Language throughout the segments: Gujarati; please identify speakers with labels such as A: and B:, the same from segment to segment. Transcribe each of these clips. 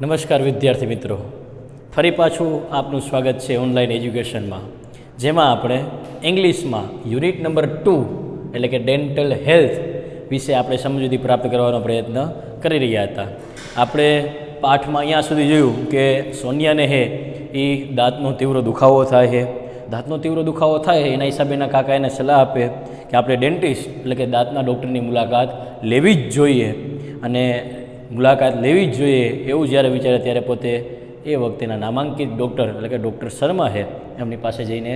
A: નમસ્કાર વિદ્યાર્થી મિત્રો, ફરી પાછું આપનું સ્વાગત છે ઓનલાઈન એજ્યુકેશનમાં, જેમાં આપણે ઇંગ્લિશમાં યુનિટ નંબર 2 એટલે કે ડેન્ટલ હેલ્થ વિશે આપણે સમજૂતી પ્રાપ્ત કરવાનો પ્રયત્ન કરી રહ્યા હતા. આપણે પાઠમાં અહીંયા સુધી જોયું કે સોનિયાને એ દાંતનો તીવ્ર દુખાવો થાય છે. દાંતનો તીવ્ર દુખાવો થાય એના હિસાબે એના કાકા એને સલાહ આપે કે આપણે ડેન્ટિસ્ટ એટલે કે દાંતના ડૉક્ટરની મુલાકાત લેવી જ જોઈએ, અને મુલાકાત લેવી જ જોઈએ એવું જ્યારે વિચારે ત્યારે પોતે એ વખતેના નામાંકિત ડૉક્ટર એટલે કે ડૉક્ટર શર્મા છે એમની પાસે જઈને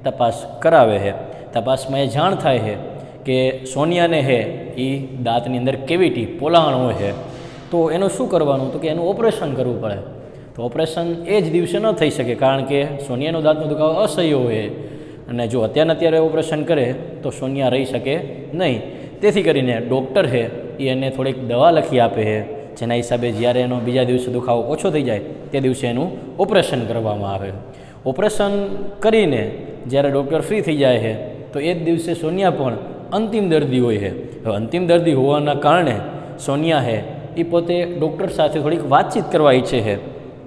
A: તપાસ કરાવે છે. તપાસમાં એ જાણ થાય છે કે સોનિયાને એ દાંતની અંદર કેવિટી પોલાણ હોય છે, તો એનું શું કરવાનું, તો કે એનું ઓપરેશન કરવું પડે. તો ઓપરેશન એ જ દિવસે ન થઈ શકે, કારણ કે સોનિયાનો દાંતનો દુખાવો અસહ્ય હોય, અને જો અત્યારે ઓપરેશન કરે તો સોનિયા રહી શકે નહીં. તેથી કરીને ડૉક્ટર છે એ એને થોડીક દવા લખી આપે છે, જેના હિસાબે જ્યારે એનો બીજા દિવસે દુખાવો ઓછો થઈ જાય તે દિવસે એનું ઓપરેશન કરવામાં આવે. ઓપરેશન કરીને જ્યારે ડૉક્ટર ફ્રી થઈ જાય છે તો એ જ દિવસે સોનિયા પણ અંતિમ દર્દી હોય છે. હવે અંતિમ દર્દી હોવાના કારણે સોનિયા છે એ પોતે ડૉક્ટર સાથે થોડીક વાતચીત કરવા ઈચ્છે છે.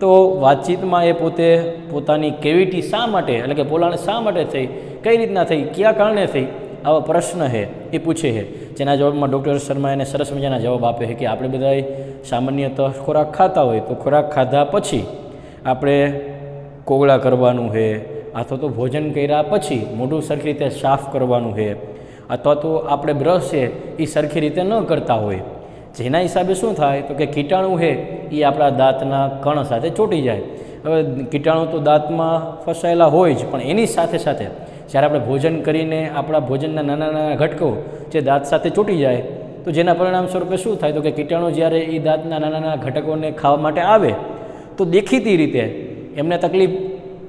A: તો વાતચીતમાં એ પોતે પોતાની કેવિટી શા માટે એટલે કે પોલાણ શા માટે થઈ, કઈ રીતના થઈ, કયા કારણે થઈ, આવા પ્રશ્ન છે એ પૂછે છે. જેના જવાબમાં ડૉક્ટર શર્મા એને સરસ મજાના જવાબ આપે છે કે આપણે બધાએ સામાન્યતઃ ખોરાક ખાતા હોય તો ખોરાક ખાધા પછી આપણે કોગળા કરવાનું છે, અથવા તો ભોજન કર્યા પછી મોઢું સરખી રીતે સાફ કરવાનું છે, અથવા તો આપણે બ્રશ છે એ સરખી રીતે ન કરતા હોય, જેના હિસાબે શું થાય તો કે કીટાણુ છે એ આપણા દાંતના કણ સાથે ચોંટી જાય. હવે કીટાણુ તો દાંતમાં ફસાયેલા હોય જ, પણ એની સાથે સાથે જ્યારે આપણે ભોજન કરીને આપણા ભોજનના નાના નાના ઘટકો જે દાંત સાથે ચોંટી જાય, તો જેના પરિણામ સ્વરૂપે શું થાય તો કે કીટાણુ જ્યારે એ દાંતના નાના નાના ઘટકોને ખાવા માટે આવે તો દેખીતી રીતે એમને તકલીફ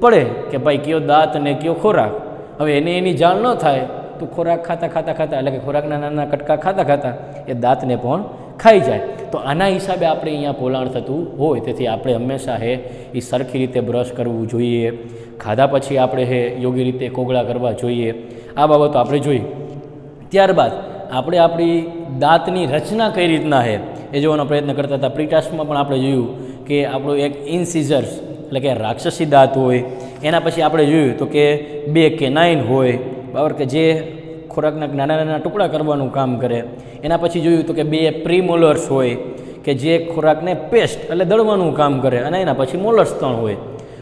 A: પડે કે ભાઈ કયો દાંત ને કયો ખોરાક. હવે એને એની જાણ ન થાય તો ખોરાક ખાતા એટલે કે ખોરાકના નાના કટકા ખાતા એ દાંતને પણ ખાઈ જાય. તો આના હિસાબે આપણે અહીંયા પોલાણ થતું હોય, તેથી આપણે હંમેશા એ સરખી રીતે બ્રશ કરવું જોઈએ. ખાધા પછી આપણે યોગ્ય રીતે કોગળા કરવા જોઈએ. આ બાબતો આપણે જોઈ. ત્યારબાદ આપણે આપણી દાંતની રચના કઈ રીતના છે એ જોવાનો પ્રયત્ન કરતા હતા. પ્રીટાસ્ટમાં પણ આપણે જોયું કે આપણું એક ઇન્સિઝર્સ એટલે કે રાક્ષસી દાંત હોય, એના પછી આપણે જોયું તો કે 2 કેનાઇન હોય, બરાબર, કે જે ખોરાકના નાના નાના ટુકડા કરવાનું કામ કરે. એના પછી જોયું તો કે 2 પ્રીમોલર્સ હોય કે જે ખોરાકને પેસ્ટ એટલે દળવાનું કામ કરે, અને એના પછી મોલર્સ 3 હોય.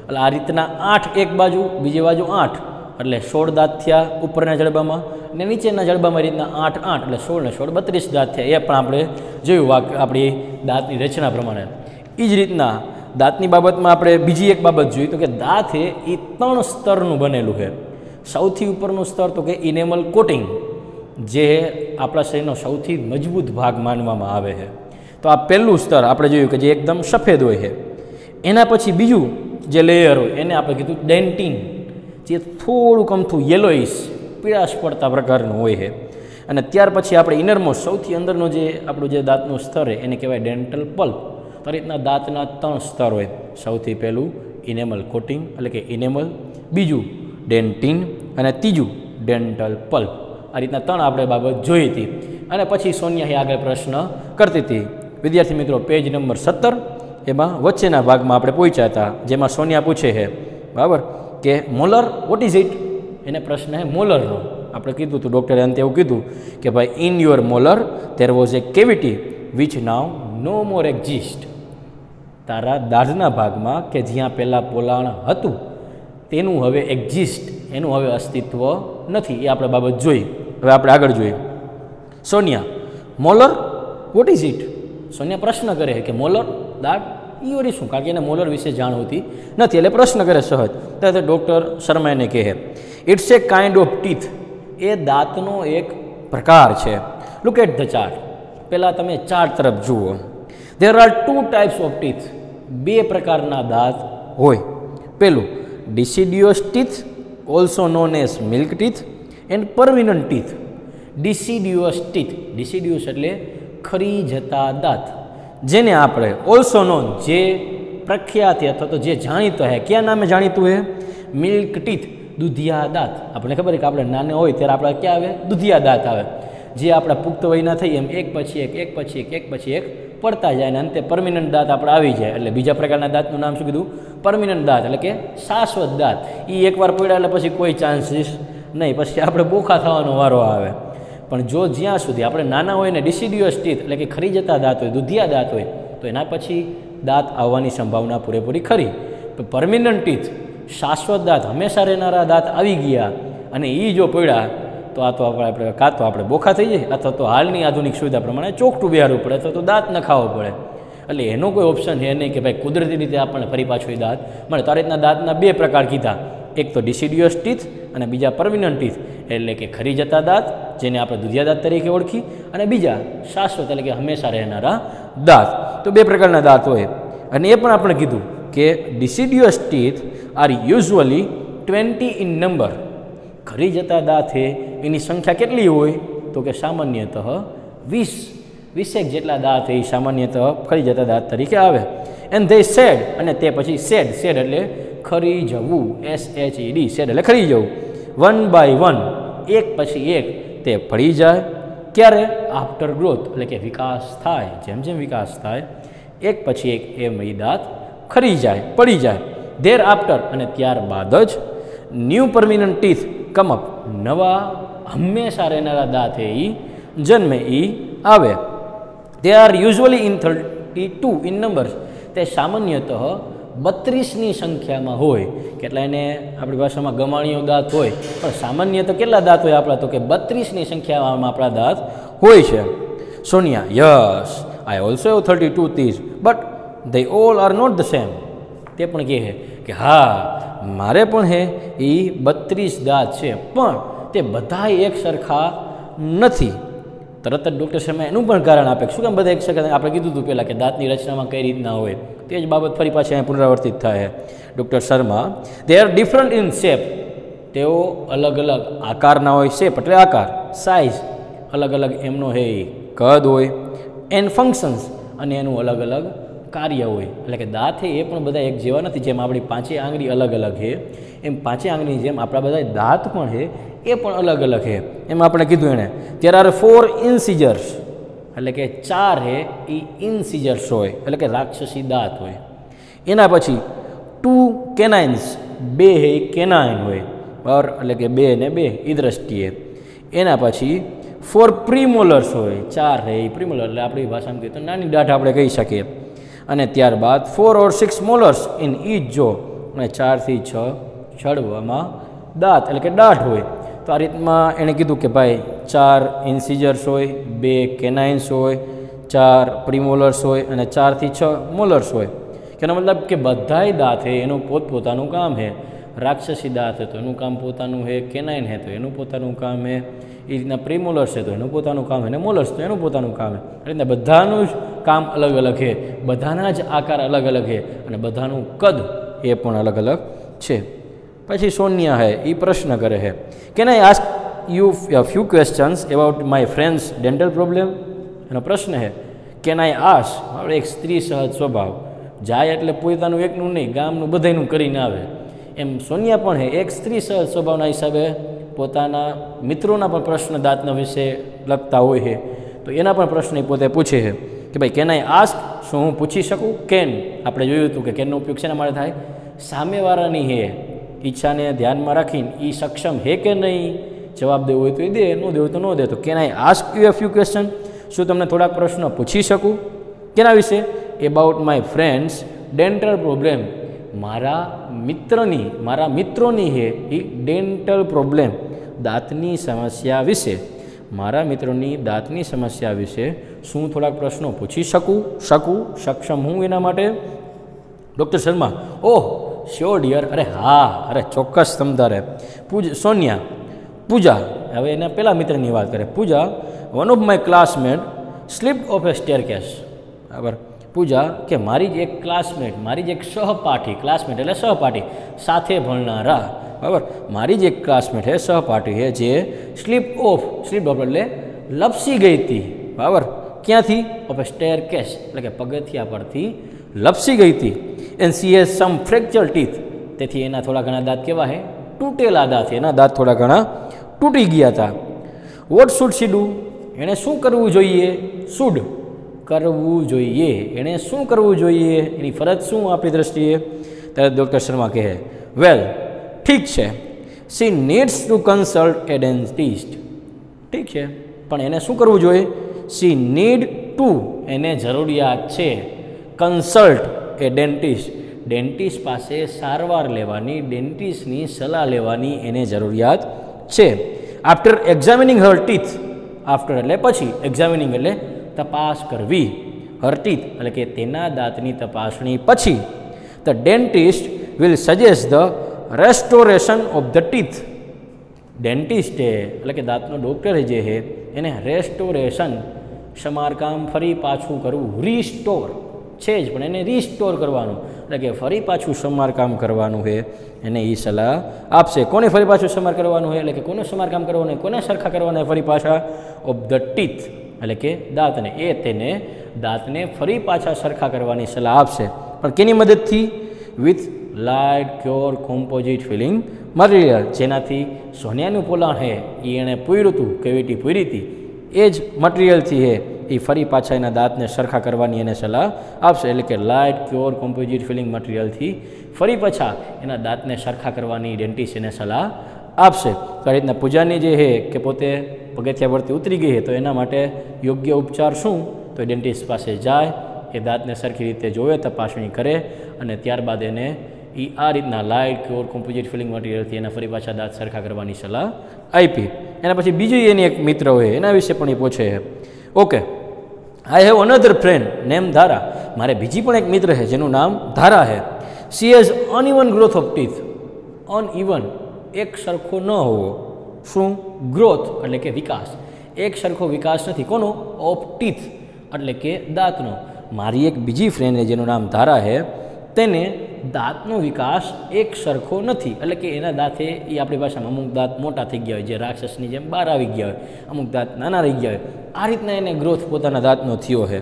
A: એટલે આ રીતના 8 એક બાજુ, બીજી બાજુ 8, એટલે 16 દાંત થયા ઉપરના જડબામાં, અને નીચેના જડબામાં રીતના 8 એટલે 16 ને 16 32 દાંત થયા. એ પણ આપણે જોયું આપણી દાંતની રચના પ્રમાણે. એ જ રીતના દાંતની બાબતમાં આપણે બીજી એક બાબત જોઈ તો કે દાંત એ 3 સ્તરનું બનેલું છે. સૌથી ઉપરનું સ્તર તો કે ઇનેમલ કોટિંગ, જે આપણા શરીરનો સૌથી મજબૂત ભાગ માનવામાં આવે છે. તો આ પહેલું સ્તર આપણે જોયું કે જે એકદમ સફેદ હોય છે. એના પછી બીજું જે લેયર હોય એને આપણે કીધું ડેન્ટિન, જે થોડુંક અમથું યેલોઇશ પીળાશ પડતા પ્રકારનું હોય છે. અને ત્યાર પછી આપણે ઇનરમોસ્ટ સૌથી અંદરનો જે આપણું જે દાંતનું સ્તર છે એને કહેવાય ડેન્ટલ પલ્પ. તો આ રીતના દાંતના 3 સ્તર હોય. સૌથી પહેલું ઇનેમલ કોટિંગ એટલે કે ઇનેમલ, બીજું ડેન્ટિન, અને ત્રીજું ડેન્ટલ પલ્પ. આ રીતના 3 આપણે બાબત જોઈ હતી. અને પછી સોનિયા આગળ પ્રશ્ન કરતી હતી. વિદ્યાર્થી મિત્રો, પેજ નંબર 17 એમાં વચ્ચેના ભાગમાં આપણે પહોંચ્યા હતા, જેમાં સોનિયા પૂછે છે, બરાબર, કે મોલર વોટ ઇઝ ઇટ. એને પ્રશ્ન છે મોલરનો. આપણે કીધું હતું, ડૉક્ટરે અંતે એવું કીધું કે ભાઈ in your molar there was a cavity which now no more exist. તારા દાઢના ભાગમાં કે જ્યાં પહેલાં પોલાણ હતું તેનું હવે એક્ઝિસ્ટ, એનું હવે અસ્તિત્વ નથી. એ આપણે બાબત જોઈ. હવે આપણે આગળ જોઈએ. Sonia, molar what is it. Sonia પ્રશ્ન કરે કે મોલર દાંત એ વળી શું, કારણ કે એને મોલર વિશે જાણ હોતી નથી, એટલે પ્રશ્ન કરે સહજ. ત્યારે ડૉક્ટર શર્મા એને કહે it's a kind of teeth. એ દાંતનો એક પ્રકાર છે. Look at the chart. પહેલાં તમે ચાર્ટ તરફ જુઓ. There are 2 types of teeth. 2 પ્રકારના દાંત હોય. પેલું deciduous teeth, also known as milk teeth, and permanent teeth. Deciduous teeth, deciduous એટલે ખરી જતા દાંત, જેને આપણે ઓલ્સો નોન, જે પ્રખ્યાત અથવા તો જે જાણીતો છે, ક્યાં નામે જાણીતું છે, મિલ્ક ટીથ, દૂધિયા દાંત. આપણને ખબર છે કે આપણે નાના હોય ત્યારે આપણે ક્યાં આવે, દૂધિયા દાંત આવે. જે આપણા પુખ્ત વયના થઈ એમ એક પછી એક પડતા જાય અને અંતે પરમિનન્ટ દાંત આપણે આવી જાય. એટલે બીજા પ્રકારના દાંતનું નામ શું કીધું? પરમિનન્ટ દાંત, એટલે કે શાશ્વત દાંત. એ એકવાર પડ્યા એટલે પછી કોઈ ચાન્સીસ નહીં, પછી આપણે બોખા થવાનો વારો આવે. પણ જો જ્યાં સુધી આપણે નાના હોય ને ડિસિડ્યુઅસ ટીથ એટલે કે ખરી જતા દાંત હોય, દુધિયા દાંત હોય, તો એના પછી દાંત આવવાની સંભાવના પૂરેપૂરી ખરી. પરમિનન્ટ ટીથ, શાશ્વત દાંત, હંમેશા રહેનારા દાંત આવી ગયા અને એ જો પડ્યા તો આ તો આપણે કાં તો આપણે બોખા થઈ જાય અથવા તો હાલની આધુનિક સુવિધા પ્રમાણે ચોકટું બેહારવું પડે અથવા તો દાંત નખાવવો પડે. એટલે એનો કોઈ ઓપ્શન છે નહીં કે ભાઈ કુદરતી રીતે આપણને ફરી પાછું એ દાંત મળે. તો આ રીતના દાંતના બે પ્રકાર કીધા, એક તો ડિસિડ્યુઅસ ટીથ અને બીજા પરમિનન્ટ ટીથ એટલે કે ખરી જતા દાંત જેને આપણે દુધિયા દાંત તરીકે ઓળખી, અને બીજા શાશ્વત એટલે કે હંમેશા રહેનારા દાંત. તો બે પ્રકારના દાંત હોય. અને એ પણ આપણે કીધું કે deciduous teeth are usually 20 in number. ખરી જતા દાંત છે એની સંખ્યા કેટલી હોય? તો કે સામાન્યતઃ 20 જેટલા દાંત એ સામાન્યતઃ ખરી જતા દાંત તરીકે આવે. એન્ડ ધે સેડ, અને તે પછી સેડ એટલે ખરી જવું, SHED, સેડ એટલે ખરી જવું. 1 by 1, એક પછી એક તે પડી જાય. ક્યારે? આફ્ટર ગ્રોથ, એટલે કે વિકાસ થાય, જેમ જેમ વિકાસ થાય એક પછી એક એમ એ દાંત ખરી જાય, પડી જાય. ધેર આફ્ટર, અને ત્યારબાદ જ new permanent teeth come up, નવા હંમેશા રહેનારા દાંત એ જન્મે એ આવે. They are usually in 32 in numbers, તે સામાન્યતઃ 32ની સંખ્યામાં હોય. કેટલા એને આપણી ભાષામાં ગમાણીઓ દાંત હોય, પણ સામાન્યતઃ કેટલા દાંત હોય આપણા? તો કે 32ની સંખ્યામાં આપણા દાંત હોય છે. Sonia, yes, I also have 32 teeth but they all are not the same. તે પણ કહે કે હા, મારે પણ હે એ 32 દાંત છે, પણ તે બધા એક સરખા નથી. તરત જ ડૉક્ટર શર્મા એનું પણ કારણ આપે. શું કામ બધા એક સરખા? આપણે કીધું હતું પહેલાં કે દાંતની રચનામાં કઈ રીતના હોય, તે જ બાબત ફરી પાછી અહીંયા પુનરાવર્તિત થાય. Doctor Sharma, they are different in shape, તેઓ અલગ અલગ આકારના હોય. શેપ એટલે આકાર, સાઇઝ અલગ અલગ એમનો હે કદ હોય. એન્ડ ફંક્શન્સ, અને એનું અલગ અલગ કાર્ય હોય. એટલે કે દાંત છે એ પણ બધા એક જેવા નથી. જેમ આપણી પાંચે આંગળી અલગ અલગ છે, એમ પાંચે આંગળીની જેમ આપણા બધા દાંત પણ છે એ પણ અલગ અલગ છે. એમ આપણે કીધું એણે. ત્યારે આર 4 ઇન્સિજર્સ, એટલે કે 4 છે એ ઇન્સિજર્સ હોય, એટલે કે રાક્ષસી દાંત હોય. એના પછી 2 કેનાઇન્સ, 2 છે એ કેનાઇન હોય, બરાબર, એટલે કે 2 ને 2 એ દ્રષ્ટિએ. એના પછી 4 પ્રીમોલર્સ હોય, 4 છે એ પ્રીમોલર, એટલે આપણી ભાષામાં કહીએ તો નાની દાઢ આપણે કહી શકીએ. અને ત્યારબાદ 4 or 6 મોલર્સ ઇન ઈચ જો, અને 4 થી 6 છડવામાં દાંત એટલે કે દાઢ હોય. તો આ રીતમાં એણે કીધું કે ભાઈ 4 ઇન્સિજર્સ હોય, 2 કેનાઇન્સ હોય, 4 પ્રીમોલર્સ હોય અને 4 થી 6 મોલર્સ હોય. એનો મતલબ કે બધાય દાંત છે એનું પોતપોતાનું કામ છે. રાક્ષસી દાંત છે તો એનું કામ પોતાનું છે, કેનાઇન છે તો એનું પોતાનું કામ છે, એ રીતના પ્રીમોલર્સ છે તો એનું પોતાનું કામ છે, અને મોલર્સ તો એનું પોતાનું કામ છે. એ રીતના બધાનું જ કામ અલગ અલગ છે, બધાના જ આકાર અલગ અલગ છે, અને બધાનું કદ એ પણ અલગ અલગ છે. પછી સોનિયા છે એ પ્રશ્ન કરે છે, can I ask you few questions about my friends dental problem. એનો પ્રશ્ન છે કેન આઈ આસ્ક. આપણે એક સ્ત્રી સહજ સ્વભાવ, જાય એટલે પોતાનું એકનું નહીં ગામનું બધાનું કરીને આવે. એમ સોનિયા પણ છે એક સ્ત્રી સહજ સ્વભાવના હિસાબે પોતાના મિત્રોના પણ પ્રશ્ન દાંતના વિશે લગતા હોય છે, તો એના પણ પ્રશ્ન પોતે પૂછે છે કે ભાઈ કેન આઈ આસ્ક, શું હું પૂછી શકું? કેન આપણે જોયું હતું કે કેનનો ઉપયોગ શેના માટે થાય? સામેવાળાની હે ઈચ્છાને ધ્યાનમાં રાખીને એ સક્ષમ હે કે નહીં, જવાબ દેવો હોય તો એ દે, ન દેવો તો ન દે. તો can I ask you a few question, શું તમને થોડાક પ્રશ્ન પૂછી શકું? કેના વિશે? About my friends dental problem, મારા મિત્રોની હે એ ડેન્ટલ પ્રોબ્લેમ, દાંતની સમસ્યા વિશે. મારા મિત્રોની દાંતની સમસ્યા વિશે શું થોડાક પ્રશ્નો પૂછી શકું? સક્ષમ હું એના માટે? ડૉક્ટર શર્મા, ઓહ શ્યોર ડિયર, અરે હા, અરે ચોક્કસ તમતારે. સોનિયા, પૂજા, હવે એના પહેલા મિત્રની વાત કરે. Puja, one of my classmate slipped off a staircase. બરાબર. પૂજા કે મારી જ એક ક્લાસમેટ, મારી જ એક સહપાઠી, ક્લાસમેટ એટલે સહપાઠી, સાથે ભણનારા, બરાબર, મારી જ એક ક્લાસમેટ છે, સહપાઠી છે, જે સ્લીપ ઓફ એટલે લપસી ગઈ હતી. બરાબર. ક્યાંથી? ઓફ એ સ્ટેરકેસ એટલે કે પગથિયા પરથી લપસી ગઈ હતી. And she has some fracture teeth, તેથી એના થોડા ઘણા દાંત કેવા છે? તૂટેલા દાંત. એના દાંત થોડા ઘણા તૂટી ગયા હતા. What should she do? એણે શું કરવું જોઈએ? શુડ કરવું જોઈએ. એણે શું કરવું જોઈએ? એની ફરજ શું આપણી દ્રષ્ટિએ? ત્યારે ડૉક્ટર શર્મા કહે, વેલ, ઠીક છે, she needs to consult a dentist. ઠીક છે, પણ એને શું કરવું જોઈએ? શી નીડ ટુ, એને જરૂરિયાત છે, કન્સલ્ટ એ ડેન્ટિસ્ટ, ડેન્ટિસ્ટ પાસે સારવાર લેવાની, ડેન્ટિસ્ટની સલાહ લેવાની એને જરૂરિયાત છે. આફ્ટર એક્ઝામિનિંગ હર ટીથ, આફ્ટર એટલે પછી, એક્ઝામિનિંગ એટલે તપાસ કરવી, હર ટીથ એટલે કે તેના દાંતની તપાસણી પછી, the dentist will suggest the restoration of the teeth. ડેન્ટિસ્ટે એટલે કે દાંતનો ડૉક્ટર જે છે એને રેસ્ટોરેશન, સમારકામ, ફરી પાછું કરવું, રીસ્ટોર છે જ પણ એને રીસ્ટોર કરવાનું એટલે કે ફરી પાછું સમારકામ કરવાનું છે એને એ સલાહ આપશે. કોને ફરી પાછું સમાર કરવાનું છે એટલે કે કોને સમારકામ કરવાનું, કોને સરખા કરવાના ફરી પાછા? ઓફ ધ ટીથ એટલે કે દાંતને. એ તેને દાંતને ફરી પાછા સરખા કરવાની સલાહ આપશે. પણ કેની મદદથી? With light cure composite filling material, જેનાથી સોનિયાનું પોલાણ છે એ એણે પૂર્યું હતું, કેવિટી પૂરી હતી, એ જ મટીરિયલથી છે એ ફરી પાછા એના દાંતને સરખા કરવાની એને સલાહ આપશે. એટલે કે લાઇટ ક્યોર કોમ્પોઝિટ ફિલિંગ મટીરિયલથી ફરી પાછા એના દાંતને સરખા કરવાની ડેન્ટિસ્ટ એને સલાહ આપશે. તો આ રીતના પૂજાની જે છે કે પોતે પગથિયા પરથી ઉતરી ગઈ છે તો એના માટે યોગ્ય ઉપચાર શું? તો ડેન્ટિસ્ટ પાસે જાય, એ દાંતને સરખી રીતે જોવે, તપાસણી કરે અને ત્યારબાદ એને એ આ રીતના લાઇટ ક્યોર કોમ્પોઝિટ ફિલિંગ મટીરિયલથી એના ફરી પાછા દાંત સરખા કરવાની સલાહ આપી. એના પછી બીજી એની એક મિત્ર હોય એના વિશે પણ એ પૂછે છે. Okay, I have another friend name ધારા. મારે બીજી પણ એક મિત્ર છે જેનું નામ ધારા છે. She has uneven growth of teeth. Uneven એક સરખો ન હોવો. શું? ગ્રોથ એટલે કે વિકાસ. એક સરખો વિકાસ નથી. કોનો? ઓફ ટીથ એટલે કે દાંતનો. મારી એક બીજી ફ્રેન્ડ છે જેનું નામ ધારા છે, તેને દાંતનો વિકાસ એક સરખો નથી. એટલે કે એના દાંતે એ આપણી ભાષામાં અમુક દાંત મોટા થઈ ગયા હોય, જે રાક્ષસની જેમ બહાર આવી ગયા હોય, અમુક દાંત નાના રહી ગયા હોય. આ રીતના એને ગ્રોથ પોતાના દાંતનો થયો છે.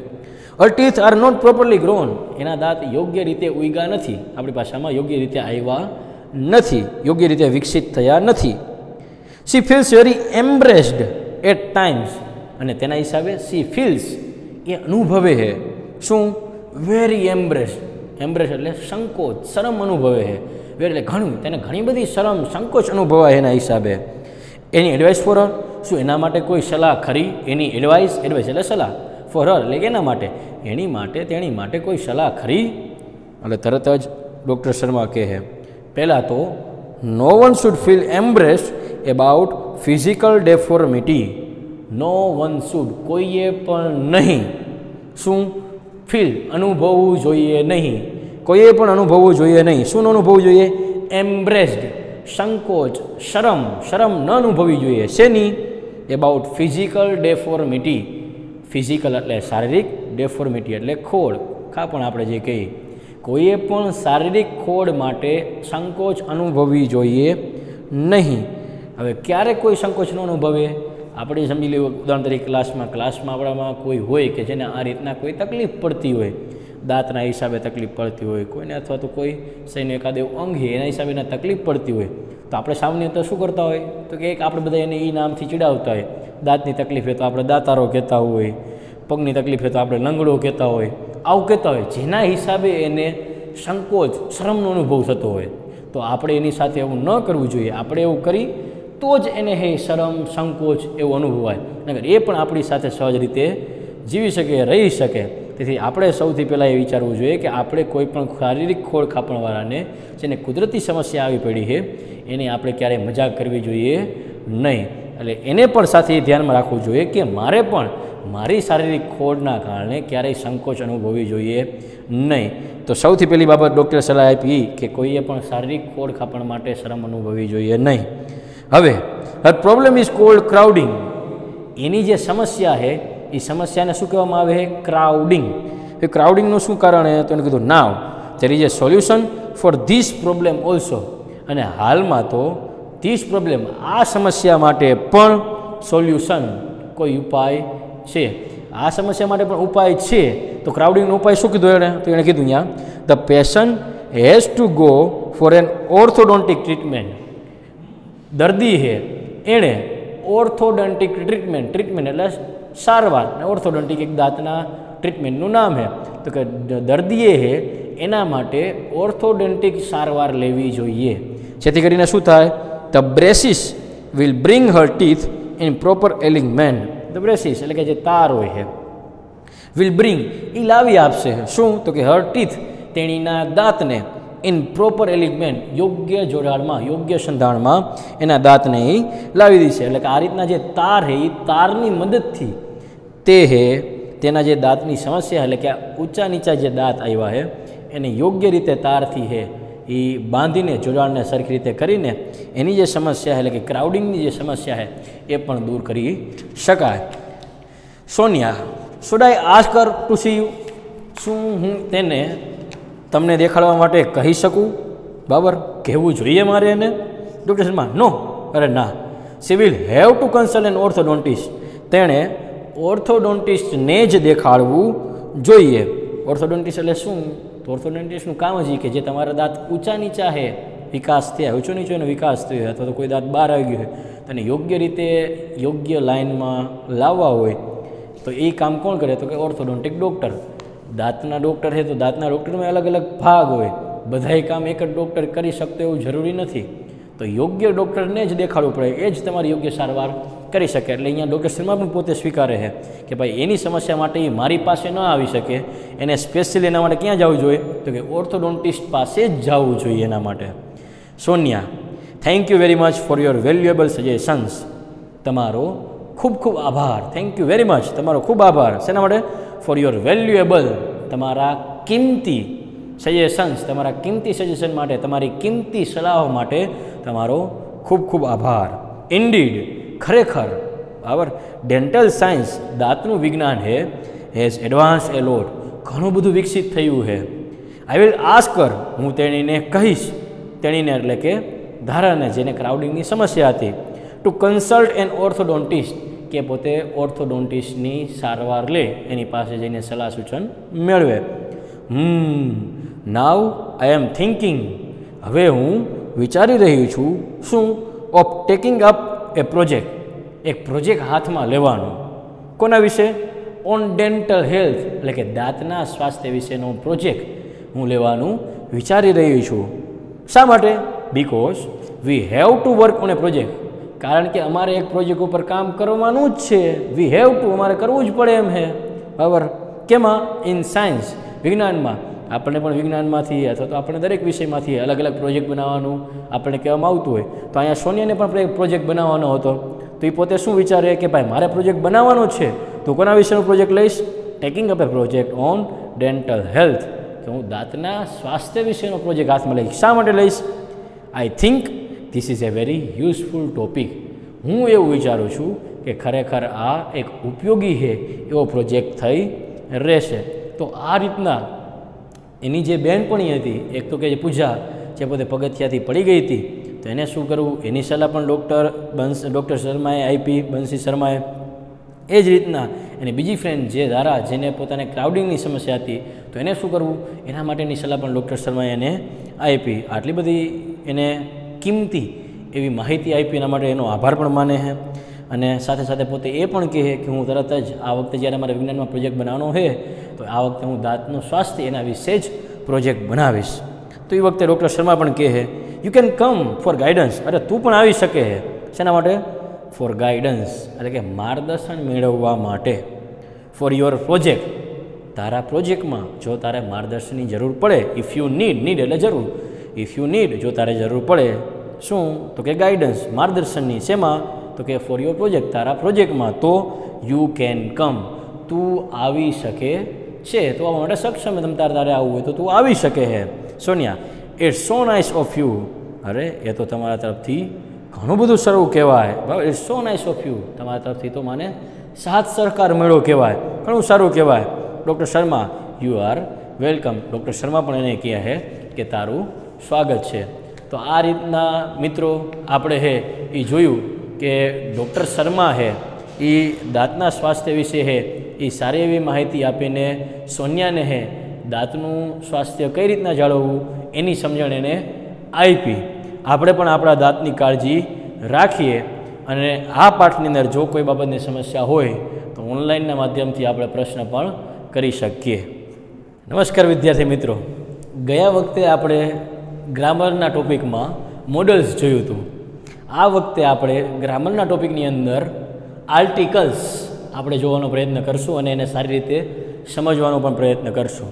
A: Her teeth are not properly grown. એના દાંત યોગ્ય રીતે ઉગ્યા નથી, આપણી ભાષામાં યોગ્ય રીતે આવ્યા નથી, યોગ્ય રીતે વિકસિત થયા નથી. She feels very embarrassed at times. અને તેના હિસાબે સી ફીલ્સ એ અનુભવે છે. શું? વેરી એમ્બ્રેસ્ડ. એમ્બ્રેસ એટલે સંકોચ, શરમ અનુભવે છે. એટલે ઘણું, તેને ઘણી બધી શરમ, સંકોચ અનુભવાય એના હિસાબે. એની એડવાઇસ ફોર હર. શું એના માટે કોઈ સલાહ ખરી? એની એડવાઇસ, એડવાઇસ એટલે સલાહ, ફોર હર એટલે કે એના માટે, એની માટે, તેની માટે કોઈ સલાહ ખરી? એટલે તરત જ ડૉક્ટર શર્મા કહે છે, પહેલાં તો no one should feel embarrassed about physical deformity. No one should, કોઈએ પણ નહીં. શું? ફીલ, અનુભવવું જોઈએ નહીં. કોઈએ પણ અનુભવવું જોઈએ નહીં. શું અનુભવવું જોઈએ? એમ્બ્રેસ્ડ, સંકોચ, શરમ, શરમ ન અનુભવવી જોઈએ. શેની? About physical ડેફોર્મિટી. ફિઝિકલ એટલે શારીરિક, ડેફોર્મિટી એટલે ખોડ, કાપણ આપણે જે કહીએ. કોઈએ પણ શારીરિક ખોડ માટે સંકોચ અનુભવવી જોઈએ નહીં. હવે ક્યારે કોઈ સંકોચ ન અનુભવે? આપણે સમજી લઈએ ઉદાહરણ તરીકે ક્લાસમાં આપણામાં કોઈ હોય કે જેને આ રીતના કોઈ તકલીફ પડતી હોય, દાંતના હિસાબે તકલીફ પડતી હોય કોઈને, અથવા તો કોઈ શરીરનું એકાદ એવું અંગ છે એના હિસાબે એને તકલીફ પડતી હોય, તો આપણે સામાન્ય તો શું કરતા હોય તો કે એક આપણે બધા એને એ નામથી ચીડાવતા હોય. દાંતની તકલીફ હોય તો આપણે દાતારો કહેતા હોય, પગની તકલીફ હોય તો આપણે લંગડો કહેતા હોય, આવું કહેતા હોય, જેના હિસાબે એને સંકોચ, શરમનો અનુભવ થતો હોય. તો આપણે એની સાથે એવું ન કરવું જોઈએ. આપણે એવું કરી તો જ એને હે શરમ, સંકોચ એવું અનુભવાય, નકર એ પણ આપણી સાથે સહજ રીતે જીવી શકે, રહી શકે. તેથી આપણે સૌથી પહેલાં એ વિચારવું જોઈએ કે આપણે કોઈ પણ શારીરિક ખોળ ખાપણવાળાને જેને કુદરતી સમસ્યા આવી પડી છે એની આપણે ક્યારેય મજાક કરવી જોઈએ નહીં. એટલે એને પણ સાથે ધ્યાનમાં રાખવું જોઈએ કે મારે પણ મારી શારીરિક ખોળના કારણે ક્યારેય સંકોચ અનુભવવી જોઈએ નહીં. તો સૌથી પહેલી બાબત ડૉક્ટરે સલાહ આપી કે કોઈએ પણ શારીરિક ખોળ ખાપણ માટે શરમ અનુભવવી જોઈએ નહીં. હવે પ્રોબ્લેમ ઇઝ કોલ્ડ ક્રાઉડિંગ. એની જે સમસ્યા છે એ સમસ્યાને શું કહેવામાં આવે છે? ક્રાઉડિંગ. એ ક્રાઉડિંગનું શું કારણ છે? તો એને કીધું now there is a solution for this problem also. અને હાલમાં તો ધીસ પ્રોબ્લેમ, આ સમસ્યા માટે પણ સોલ્યુશન, કોઈ ઉપાય છે. આ સમસ્યા માટે પણ ઉપાય છે. તો ક્રાઉડિંગનો ઉપાય શું કીધું એણે? તો એણે કીધું અહીંયા the patient has to go for an orthodontic treatment. દર્દી છે એણે ઓર્થોડોન્ટિક ટ્રીટમેન્ટ એટલે સારવાર, અને ઓર્થોડોન્ટિક એક દાંતના ટ્રીટમેન્ટનું નામ છે. તો કે દર્દીએ હે એના માટે ઓર્થોડોન્ટિક સારવાર લેવી જોઈએ, જેથી કરીને શું થાય, the braces will bring her teeth in proper alignment. The braces એટલે કે જે તાર હોય છે, વિલ બ્રિંગ એ લાવી આપશે શું, તો કે હર ટીથ તેણીના દાંતને ઇન પ્રોપર એલિગમેન્ટ યોગ્ય જોડાણમાં, યોગ્ય સંધાણમાં એના દાંતને એ લાવી દેશે. એટલે કે આ રીતના જે તાર છે એ તારની મદદથી તે હે તેના જે દાંતની સમસ્યા, એટલે કે ઊંચા નીચા જે દાંત આવ્યા છે એને યોગ્ય રીતે તારથી છે એ બાંધીને જોડાણને સરખી રીતે કરીને એની જે સમસ્યા એટલે કે ક્રાઉડિંગની જે સમસ્યા છે એ પણ દૂર કરી શકાય. Sonia, should I ask her to see you? શું હું તેને તમને દેખાડવા માટે કહી શકું? બરાબર, કહેવું જોઈએ મારે એને? ડૉક્ટર શર્મા, નો, અરે ના, she will have to consult an orthodontist. તેણે ઓર્થોડોન્ટિસ્ટને જ દેખાડવું જોઈએ. ઓર્થોડોન્ટિસ્ટ એટલે શું? તો ઓર્થોડોન્ટિસ્ટનું કામ જ કે જે તમારા દાંત ઊંચા નીચા છે, વિકાસ થયા, ઊંચો નીચો એનો વિકાસ થયો હોય, અથવા તો કોઈ દાંત બહાર આવી ગયો હોય તો એને યોગ્ય રીતે યોગ્ય લાઇનમાં લાવવા હોય તો એ કામ કોણ કરે? તો કે ઓર્થોડોન્ટિક ડૉક્ટર. દાંતના ડૉક્ટર છે તો દાંતના ડૉક્ટરમાં અલગ અલગ ભાગ હોય, બધાય કામ એક જ ડૉક્ટર કરી શકતો એવું જરૂરી નથી. તો યોગ્ય ડૉક્ટરને જ દેખાડવું પડે, એ જ તમારી યોગ્ય સારવાર કરી શકે. એટલે અહીંયા ડૉક્ટર શર્મા પણ પોતે સ્વીકારે છે કે ભાઈ એની સમસ્યા માટે એ મારી પાસે ન આવી શકે, એને સ્પેશિયલી એના માટે ક્યાં જવું જોઈએ? તો કે ઓર્થોડોન્ટિસ્ટ પાસે જ જવું જોઈએ એના માટે. Sonia, thank you very much for your valuable suggestions. તમારો ખૂબ ખૂબ આભાર. થેન્ક યુ વેરી મચ, તમારો ખૂબ આભાર. શેના માટે? ફોર યોર વેલ્યુએબલ, તમારા કિંમતી સજેશન્સ, તમારા કિંમતી સજેશન માટે, તમારી કિંમતી સલાહો માટે તમારો ખૂબ ખૂબ આભાર. ઇન્ડીડ, ખરેખર, બરાબર, ડેન્ટલ સાયન્સ, દાંતનું વિજ્ઞાન છે, હેઝ એડવાન્સ એ લોટ, ઘણું બધું વિકસિત થયું છે. આઈ વિલ આસ્ક હર, હું તેણીને કહીશ, તેણીને એટલે કે ધારાને જેને ક્રાઉડિંગની સમસ્યા હતી, ટુ કન્સલ્ટ એન ઓર્થોડોન્ટિસ્ટ, કે પોતે ઓર્થોડોન્ટિસ્ટની સારવાર લે, એની પાસે જઈને સલાહ સૂચન મેળવે. નાવ આઈ એમ થિંકિંગ, હવે હું વિચારી રહી છું શું? Of taking up A project, એક પ્રોજેક્ટ હાથમાં લેવાનો. કોના વિશે? ઓન ડેન્ટલ હેલ્થ, એટલે કે દાંતના સ્વાસ્થ્ય વિશેનો પ્રોજેક્ટ હું લેવાનું વિચારી રહી છું. શા માટે? Because we have to work on A project, કારણ કે અમારે એક પ્રોજેક્ટ ઉપર કામ કરવાનું જ છે. વી હેવ ટુ, અમારે કરવું જ પડે એમ છે. બરાબર, કેમાં? ઇન સાયન્સ, વિજ્ઞાનમાં. આપણને પણ વિજ્ઞાનમાંથી અથવા તો આપણે દરેક વિષયમાંથી અલગ અલગ પ્રોજેક્ટ બનાવવાનું આપણે કહેવામાં આવતું હોય. તો અહીંયા સોનિયાને પણ પ્રોજેક્ટ બનાવવાનો હતો, તો એ પોતે શું વિચારે કે ભાઈ મારે પ્રોજેક્ટ બનાવવાનો છે, તો કોના વિશેનો પ્રોજેક્ટ લઈશ? Taking up A project on dental health, કે હું દાંતના સ્વાસ્થ્ય વિશેનો પ્રોજેક્ટ હાથમાં લઈશ. શા માટે લઈશ? I think this is A very useful topic. હું એવું વિચારું છું કે ખરેખર આ એક ઉપયોગી છે એવો પ્રોજેક્ટ થઈ રહેશે. તો આ રીતના એની જે બહેનપણી હતી, એક તો કે જે પૂજા, જે પોતે પગથિયાથી પડી ગઈ હતી, તો એને શું કરવું એની સલાહ પણ ડૉક્ટર શર્માએ આપી, બંસી શર્માએ. એ જ રીતના એની બીજી ફ્રેન્ડ જે ધારા, જેને પોતાને ક્રાઉડિંગની સમસ્યા હતી, તો એને શું કરવું એના માટેની સલાહ પણ ડૉક્ટર શર્માએ એને આપી. આટલી બધી એને કિંમતી એવી માહિતી આપી, એના માટે એનો આભાર પણ માને છે. અને સાથે સાથે પોતે એ પણ કહે કે હું તરત જ આ વખતે જ્યારે મારે વિજ્ઞાનમાં પ્રોજેક્ટ બનાવવાનો છે, તો આ વખતે હું દાંતનું સ્વાસ્થ્ય એના વિશે જ પ્રોજેક્ટ બનાવીશ. તો એ વખતે ડૉક્ટર શર્મા પણ કહે you can come for guidance, અરે તું પણ આવી શકે છે. શેના માટે? ફોર ગાઈડન્સ, એટલે કે માર્ગદર્શન મેળવવા માટે. ફોર યોર પ્રોજેક્ટ, તારા પ્રોજેક્ટમાં જો તારે માર્ગદર્શનની જરૂર પડે, ઇફ યુ નીડ એટલે જરૂર, ઇફ યુ નીડ, જો તારે જરૂર પડે શું? તો કે ગાઈડન્સ, માર્ગદર્શનની. શેમાં? તો કે ફોર યોર પ્રોજેક્ટ, તારા પ્રોજેક્ટમાં. તો યુ કેન કમ, તું આવી શકે છે. તો આવવા માટે સક્ષમ, તમ તારે આવવું હોય તો તું આવી શકે છે. Sonia, it's so nice of you, અરે એ તો તમારા તરફથી ઘણું બધું સારું કહેવાય. બરાબર, it's so nice of you, તમારા તરફથી તો મને સાથ સહકાર મેળો કહેવાય, ઘણું સારું કહેવાય. Doctor Sharma, you are welcome. Doctor Sharma પણ એને કહે છે કે તારું સ્વાગત છે. તો આ રીતના મિત્રો આપણે એ જોયું કે ડૉક્ટર શર્મા એ દાંતના સ્વાસ્થ્ય વિશે એ સારી એવી માહિતી આપીને સોનિયાને દાંતનું સ્વાસ્થ્ય કઈ રીતના જાળવવું એની સમજણ એને આપી. આપણે પણ આપણા દાંતની કાળજી રાખીએ. અને આ પાઠની અંદર જો કોઈ બાબતની સમસ્યા હોય તો ઓનલાઈનના માધ્યમથી આપણે પ્રશ્ન પણ કરી શકીએ. નમસ્કાર વિદ્યાર્થી મિત્રો, ગયા વખતે આપણે ગ્રામરના ટોપિકમાં મોડલ્સ જોયું હતું. આ વખતે આપણે ગ્રામરના ટોપિકની અંદર આર્ટિકલ્સ આપણે જોવાનો પ્રયત્ન કરશું અને એને સારી રીતે સમજવાનો પણ પ્રયત્ન કરશું.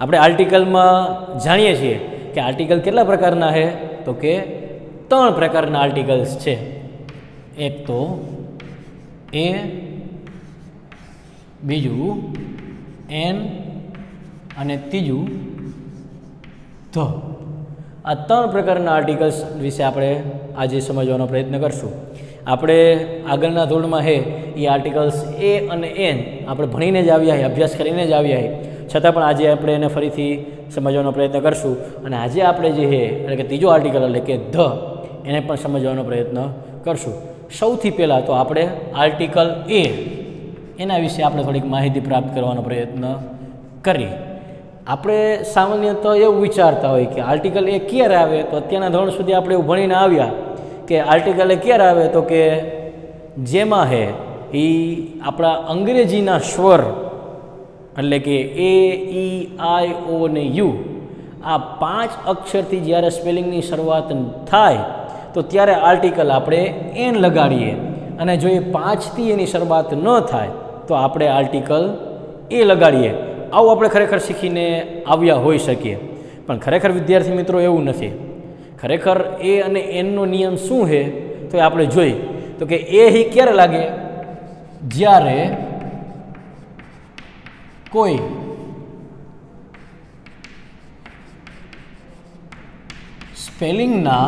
A: આપણે આર્ટિકલમાં જાણીએ છીએ કે આર્ટિકલ કેટલા પ્રકારના છે, તો કે 3 પ્રકારના આર્ટિકલ્સ છે. એક તો એ, બીજું એન અને ત્રીજું ધ. આ 3 પ્રકારના આર્ટિકલ્સ વિશે આપણે આજે સમજવાનો પ્રયત્ન કરશું. આપણે આગળના ધોરણમાં છે એ આર્ટિકલ્સ એ અને એન આપણે ભણીને જ આવ્યા છે, અભ્યાસ કરીને જ આવ્યા છે, છતાં પણ આજે આપણે એને ફરીથી સમજવાનો પ્રયત્ન કરશું. અને આજે આપણે જે છે એટલે કે ત્રીજો આર્ટિકલ એટલે કે ધ, એને પણ સમજવાનો પ્રયત્ન કરશું. સૌથી પહેલાં તો આપણે આર્ટિકલ એ, એના વિશે આપણે થોડીક માહિતી પ્રાપ્ત કરવાનો પ્રયત્ન કરીએ. આપણે સામાન્યતઃ એવું વિચારતા હોય કે આર્ટિકલ એ ક્યારે આવે, તો અત્યારના ધોરણ સુધી આપણે એવું ભણીને આવ્યા કે આર્ટિકલ એ ક્યારે આવે, તો કે જેમાં છે એ આપણા અંગ્રેજીના સ્વર એટલે કે એ, ઈ, આઈ, ઓ ને યુ, આ 5 અક્ષરથી જ્યારે સ્પેલિંગની શરૂઆત થાય તો ત્યારે આર્ટિકલ આપણે એન લગાડીએ, અને જો એ 5થી એની શરૂઆત ન થાય તો આપણે આર્ટિકલ એ લગાડીએ. આવું આપણે ખરેખર શીખીને આવ્યા હોઈ શકીએ, પણ ખરેખર વિદ્યાર્થી મિત્રો એવું નથી. ખરેખર એ અને એનનો નિયમ શું છે તો એ આપણે જોઈ તો કે એ હી ક્યારે લાગે, જ્યારે કોઈ સ્પેલિંગના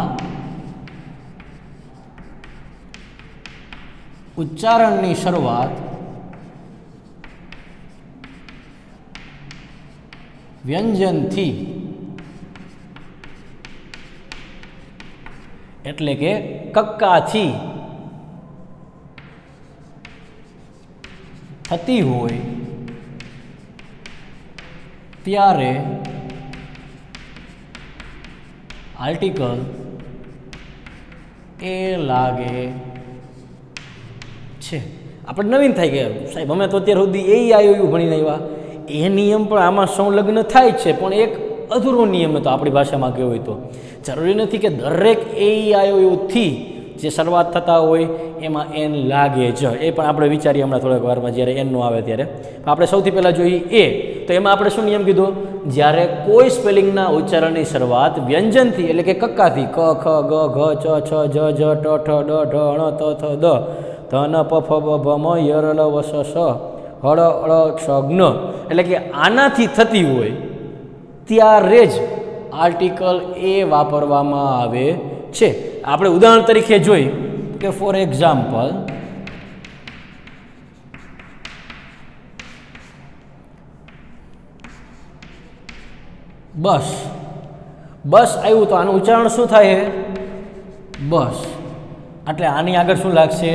A: ઉચ્ચારણની શરૂઆત વ્યંજનથી એટલે કે કક્કાથી થતી હોય ત્યારે આર્ટિકલ એ લાગે છે. આપણે નવીન થાય કે સાહેબ અમે તો અત્યાર સુધી એ આવ્યું ભણીને આવ્યા, એ નિયમ પણ આમાં સંલગ્ન થાય જ છે, પણ એક અધૂરો નિયમ હતો આપણી ભાષામાં કહેવું હોય તો. જરૂરી નથી કે દરેક એ આયોથી જે શરૂઆત થતા હોય એમાં એન લાગે જ, એ પણ આપણે વિચારીએ હમણાં થોડાક વારમાં જ્યારે એનનું આવે ત્યારે. આપણે સૌથી પહેલાં જોઈએ એ, તો એમાં આપણે શું નિયમ કીધો, જ્યારે કોઈ સ્પેલિંગના ઉચ્ચારણની શરૂઆત વ્યંજનથી એટલે કે કક્કાથી ક, ખ, ગ, ઘ, ચ, છ, જ, જ, ટ, ઠ, ડ, ઢ, ણ, ત, થ, દ, ધ, ન, પ, ફ, બ, ભ, મ, ય, ર, લ, વ, શ, ષ, હળ, અળ, ક્ષ, જ્ઞ એટલે કે આનાથી થતી હોય ત્યારે જ આર્ટિકલ એ વાપરવામાં આવે છે. આપણે ઉદાહરણ તરીકે જોઈ કે ફોર એક્ઝામ્પલ બસ. બસ આવ્યું તો આનું ઉચ્ચારણ શું થાય? બસ. એટલે આની આગળ શું લાગશે?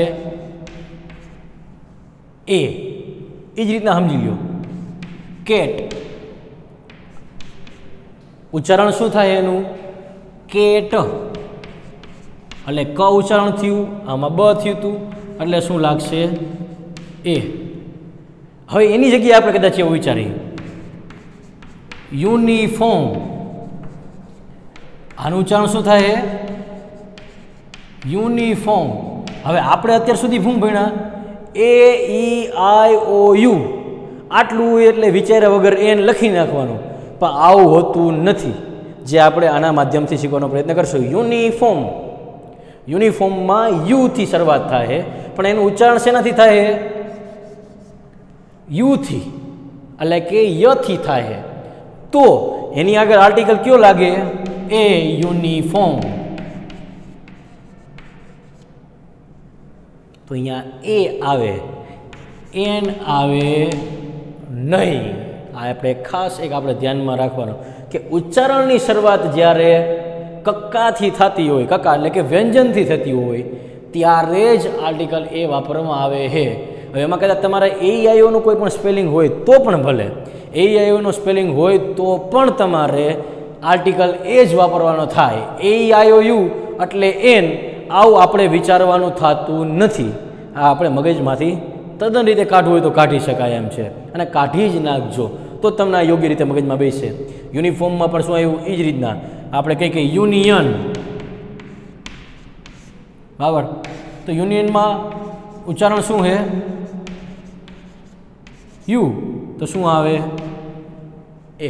A: એ. એ જ રીતના સમજી લો કેટ, ઉચ્ચારણ શું થાય એનું? કેટ. એટલે ક ઉચ્ચારણ થયું, આમાં બ થયું હતું, એટલે શું લાગશે? એ. હવે એની જગ્યાએ આપણે કદાચ એવું વિચારીએ યુનિફોર્મ, આનું ઉચ્ચારણ શું થાય? યુનિફોર્મ. હવે આપણે અત્યાર સુધી શું ભણ્યા? એ, ઈ, આઈ, ઓ, યુ, આટલું એટલે વિચાર્યા વગર એન લખી નાખવાનું, પણ આવું હોતું નથી, જે આપણે આના માધ્યમથી શીખવાનો પ્રયત્ન કરશું. યુનિફોર્મ, યુનિફોર્મમાં યુથી શરૂઆત થાય, પણ એનું ઉચ્ચારણ શેનાથી થાય? યુથી, એટલે કે યથી થાય. તો એની આગળ આર્ટિકલ કયો લાગે? એ. યુનિફોર્મ. તો અહીંયા એ આવે, એન આવે નહીં. આ આપણે ખાસ એક આપણે ધ્યાનમાં રાખવાનું કે ઉચ્ચારણની શરૂઆત જ્યારે કક્કાથી થતી હોય, કક્કા એટલે કે વ્યંજનથી થતી હોય, ત્યારે જ આર્ટિકલ એ વાપરવામાં આવે છે. હવે એમાં કદાચ તમારે એ આઈઓનું કોઈ પણ સ્પેલિંગ હોય તો પણ ભલે, એ આઈઓનું સ્પેલિંગ હોય તો પણ તમારે આર્ટિકલ એ જ વાપરવાનો થાય. એ આઈઓ યુ એટલે એન, આવું આપણે વિચારવાનું થતું નથી, આ આપણે મગજમાંથી તદ્દન રીતે કાઢવું હોય તો કાઢી શકાય એમ છે, અને કાઢી જ નાખજો તો તમને આ યોગ્ય રીતે મગજમાં બેસે. યુનિફોર્મમાં પણ શું આવ્યું એ જ રીતના આપણે કંઈ કંઈ યુનિયન, બરાબર. તો યુનિયનમાં ઉચ્ચારણ શું છે? યુ. તો શું આવે? એ.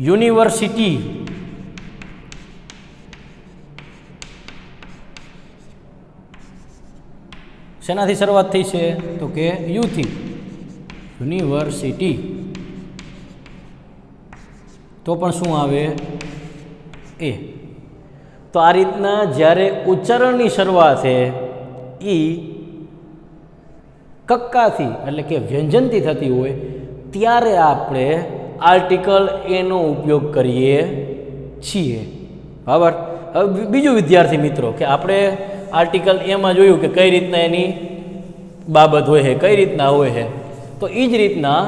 A: યુનિવર્સિટી, શેનાથી શરૂઆત થઈ છે? તો કે યુથી. યુનિવર્સિટી. તો પણ શું આવે? એ. તો આ રીતના જ્યારે ઉચ્ચારણની શરૂઆત છે એ કક્કાથી એટલે કે વ્યંજનથી થતી હોય ત્યારે આપણે આર્ટિકલ એનો ઉપયોગ કરીએ છીએ, બરાબર. હવે બીજું વિદ્યાર્થી મિત્રો કે આપણે આર્ટિકલ એમાં જોયું કે કઈ રીતના એની બાબત હોય છે, કઈ રીતના હોય છે. તો એ જ રીતના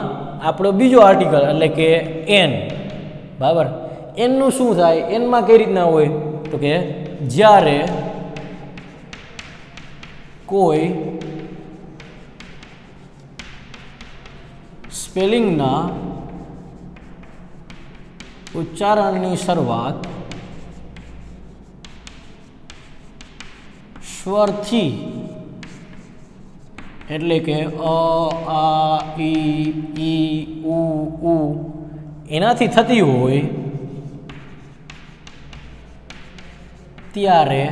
A: આપણો બીજો આર્ટિકલ એટલે કે એન, બરાબર. એનનું શું થાય? એનમાં કઈ રીતના હોય? તો કે જ્યારે કોઈ સ્પેલિંગના ઉચ્ચારણની શરૂઆત સ્વરથી એટલે કે અ, આ, ઈ, ઉ એનાથી થતી હોય ત્યારે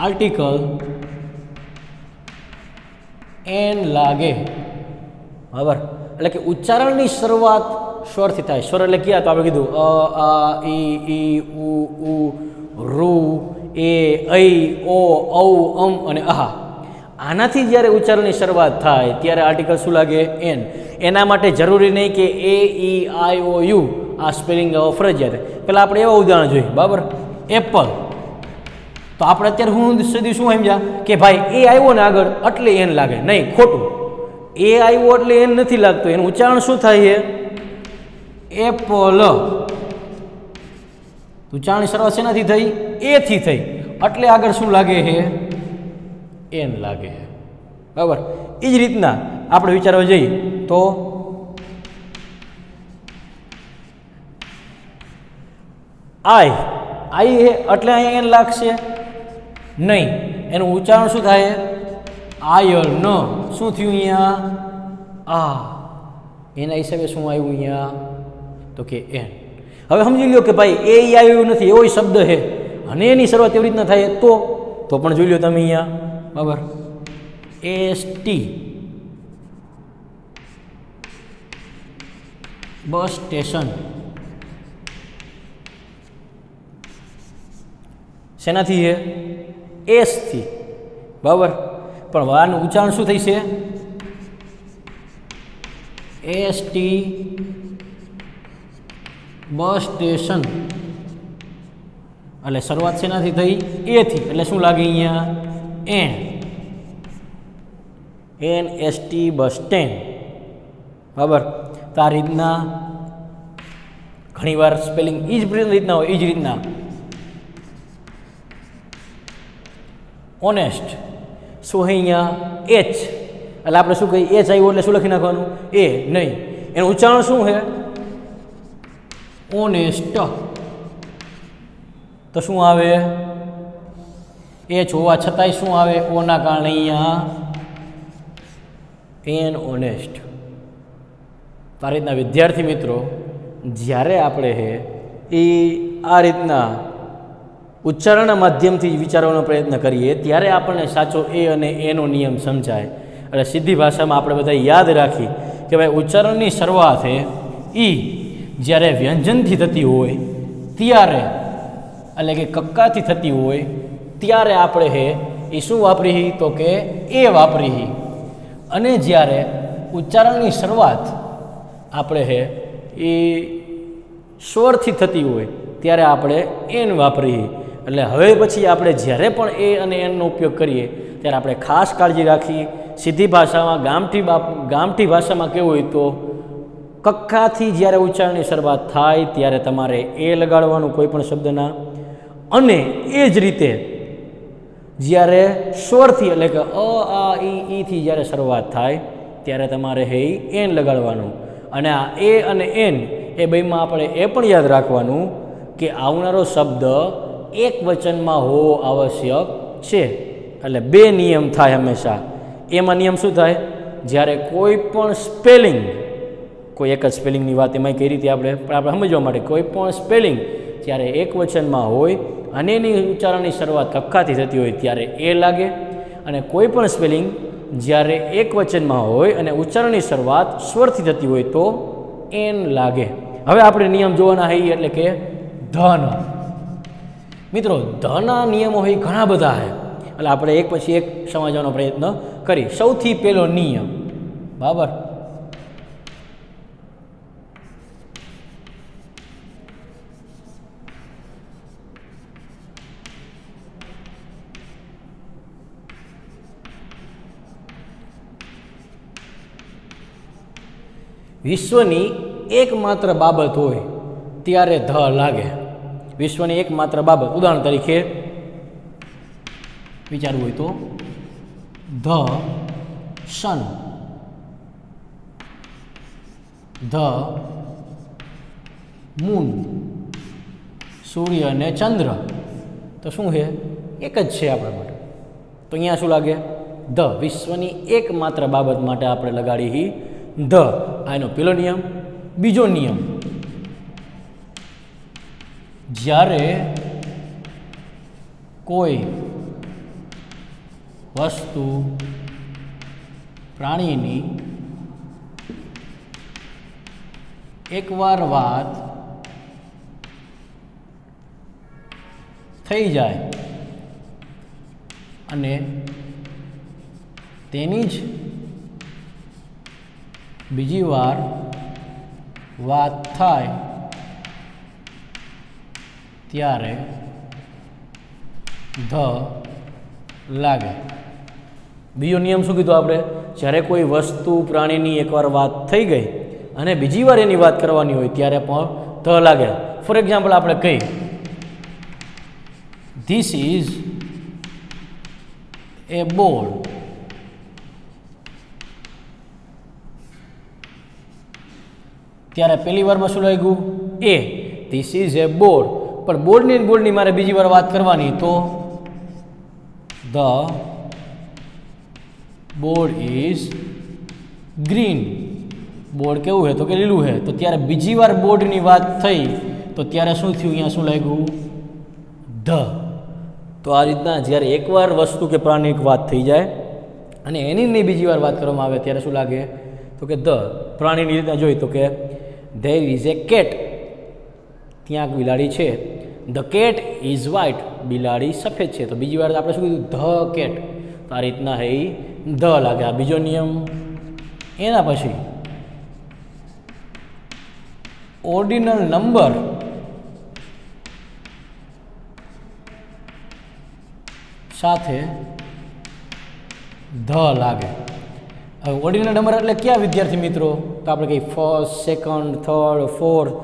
A: આર્ટિકલ એન લાગે, બરાબર. એટલે કે ઉચ્ચારણની શરૂઆત સ્વરથી થાય. સ્વર એટલે ક્યાં? તો આપણે કીધું અ, આ, ઈ, ઉ, રૂ, એ, ઐ, ઓ, ઔ, અમ અને આહા. આનાથી જ્યારે ઉચ્ચારણની શરૂઆત થાય ત્યારે આર્ટિકલ શું લાગે? એન. એના માટે જરૂરી નહીં કે એ, ઈ, આઈ, ઓ, યુ આ સ્પેલિંગ ફરજિયાત. પહેલાં આપણે એવા ઉદાહરણ જોઈએ, બરાબર. એપલ. તો આપણે અત્યારે હું સુધી શું સમજ્યા કે ભાઈ એ આવ્યો ને આગળ એટલે એન લાગે. નહીં, ખોટું. એ આવ્યો એટલે એન નથી લાગતો. એનું ઉચ્ચારણ શું થાય છે? એપલ. ઉચ્ચારણની શરૂઆત શેનાથી થઈ? એથી થઈ. એટલે આગળ શું લાગે છે? એન લાગે છે, બરાબર. એ જ રીતના આપણે વિચારવા જઈએ તો આઈ હે એટલે અહીંયા એન લાગશે નહીં. એનું ઉચ્ચારણ શું થાય? આયર ન. શું થયું અહીંયા? આ. એના હિસાબે શું આવ્યું અહીંયા? તો કે એન. હવે સમજી લો કે ભાઈ એ આવ્યું નથી, એવો શબ્દ છે અને એની શરૂઆત એવી રીતના થાય તો પણ જોઈ લો તમે અહીંયા, બરાબર. ST bus station. શેનાથી છે? એસથી, બરાબર. પણ આનું ઉચ્ચારણ શું થઈ છે? ST bus station. એટલે શરૂઆત શેનાથી થઈ? એથી. એટલે શું લાગે અહીંયા? એન. ST બસ સ્ટેન્ડ, બરાબર. તો આ રીતના ઘણીવાર સ્પેલિંગ એ જ રીતના હોય. એ જ રીતના ઓનેસ્ટ શું હોય અહીંયા? એચ. એટલે આપણે શું કહીએ? એચ આવ્યું એટલે શું લખી નાખવાનું? એ. નહીં, એનું ઉચ્ચારણ શું છે? ઓનેસ્ટ. તો શું આવે? એચ હોવા છતાંય શું આવે? ઓના કારણે અહીંયા એન. ઓનેસ્ટ. આ રીતના વિદ્યાર્થી મિત્રો જ્યારે આપણે એ આ રીતના ઉચ્ચારણના માધ્યમથી વિચારવાનો પ્રયત્ન કરીએ ત્યારે આપણને સાચો એ અને એનો નિયમ સમજાય. એટલે સીધી ભાષામાં આપણે બધા યાદ રાખી કે ભાઈ ઉચ્ચારણની શરૂઆત એ જ્યારે વ્યંજનથી થતી હોય ત્યારે એટલે કે કક્કાથી થતી હોય ત્યારે આપણે એ શું વાપરી? તો કે એ વાપરી. અને જ્યારે ઉચ્ચારણની શરૂઆત આપણે એ સ્વરથી થતી હોય ત્યારે આપણે એન વાપરી. એટલે હવે પછી આપણે જ્યારે પણ એ અને એનનો ઉપયોગ કરીએ ત્યારે આપણે ખાસ કાળજી રાખી. સીધી ભાષામાં ગામઠી ભાષામાં કેવું હોય તો કક્કાથી જ્યારે ઉચ્ચારણની શરૂઆત થાય ત્યારે તમારે એ લગાડવાનું કોઈ પણ શબ્દના. અને એ જ રીતે જ્યારે સ્વરથી એટલે કે અ આ ઈથી જ્યારે શરૂઆત થાય ત્યારે તમારે હે એન લગાડવાનું. અને આ એ અને એન એ બેમાં આપણે એ પણ યાદ રાખવાનું કે આવનારો શબ્દ એક વચનમાં હોવો આવશ્યક છે. એટલે બે નિયમ થાય હંમેશા. એમાં નિયમ શું થાય? જ્યારે કોઈ પણ સ્પેલિંગ, કોઈ એક જ સ્પેલિંગની વાત એમાં કઈ રીતે આપણે સમજવા માટે, કોઈ પણ સ્પેલિંગ જ્યારે એક વચનમાં હોય અને એની ઉચ્ચારણની શરૂઆત કક્કાથી થતી હોય ત્યારે એ લાગે, અને કોઈ પણ સ્પેલિંગ જ્યારે એક વચનમાં હોય અને ઉચ્ચારણની શરૂઆત સ્વરથી થતી હોય તો એન લાગે. હવે આપણે નિયમ જોવાના હોય એટલે કે ધન. મિત્રો ધના નિયમો હોય ઘણા બધા છે, એટલે આપણે એક પછી એક સમજવાનો પ્રયત્ન કરી. સૌથી પહેલો નિયમ, બરાબર, વિશ્વની એકમાત્ર બાબત હોય ત્યારે ધ લાગે. વિશ્વની એકમાત્ર બાબત, ઉદાહરણ તરીકે વિચારવું હોય તો ધ સન, ધ મૂન, સૂર્ય અને ચંદ્ર, તો શું છે? એક જ છે આપણા માટે. તો અહીંયા શું લાગે? ધ. વિશ્વની એકમાત્ર બાબત માટે આપણે લગાડી ધ. આ એનો પેલો નિયમ. બીજો નિયમ, જ્યારે કોઈ વસ્તુ, પ્રાણીની એકવાર વાત થઈ જાય અને તેની જ બીજી વાર વાત થાય ત્યારે ધ લાગે. બીજો નિયમ શું કીધું આપણે? જ્યારે કોઈ વસ્તુ, પ્રાણીની એકવાર વાત થઈ ગઈ અને બીજી વાર એની વાત કરવાની હોય ત્યારે પણ ધ લાગે. ફોર એક્ઝામ્પલ આપણે કહી, ધીસ ઇઝ એ બોલ. ત્યારે પહેલી વારમાં શું લાગ્યું? એ. This is a board. પણ બોર્ડની મારે બીજી વાર વાત કરવાની, તો the board is green. Board કેવું છે? તો કે લીલું છે. તો ત્યારે બીજી વાર બોર્ડની વાત થઈ તો ત્યારે શું થયું? અહીંયા શું લાગ્યું? ધ. તો આ રીતના જ્યારે એકવાર વસ્તુ કે પ્રાણી એક વાત થઈ જાય અને એની બીજી વાર વાત કરવામાં આવે ત્યારે શું લાગે? તો કે ધ. પ્રાણીની રીતના જોઈ તો કે ધેર ઇઝ એ કેટ. ત્યાં બિલાડી છે. The cat is white. બિલાડી સફેદ છે. તો બીજી વાર આપણે શું કીધું? The cat. તો આ રીતના હે ધ લાગે. આ બીજો નિયમ. એના પછી ઓર્ડિનલ નંબર સાથે ધ લાગે. હવે ઓર્ડિનલ નંબર એટલે ક્યાં વિદ્યાર્થી મિત્રો? તો આપણે કહીએ first, second, third, fourth,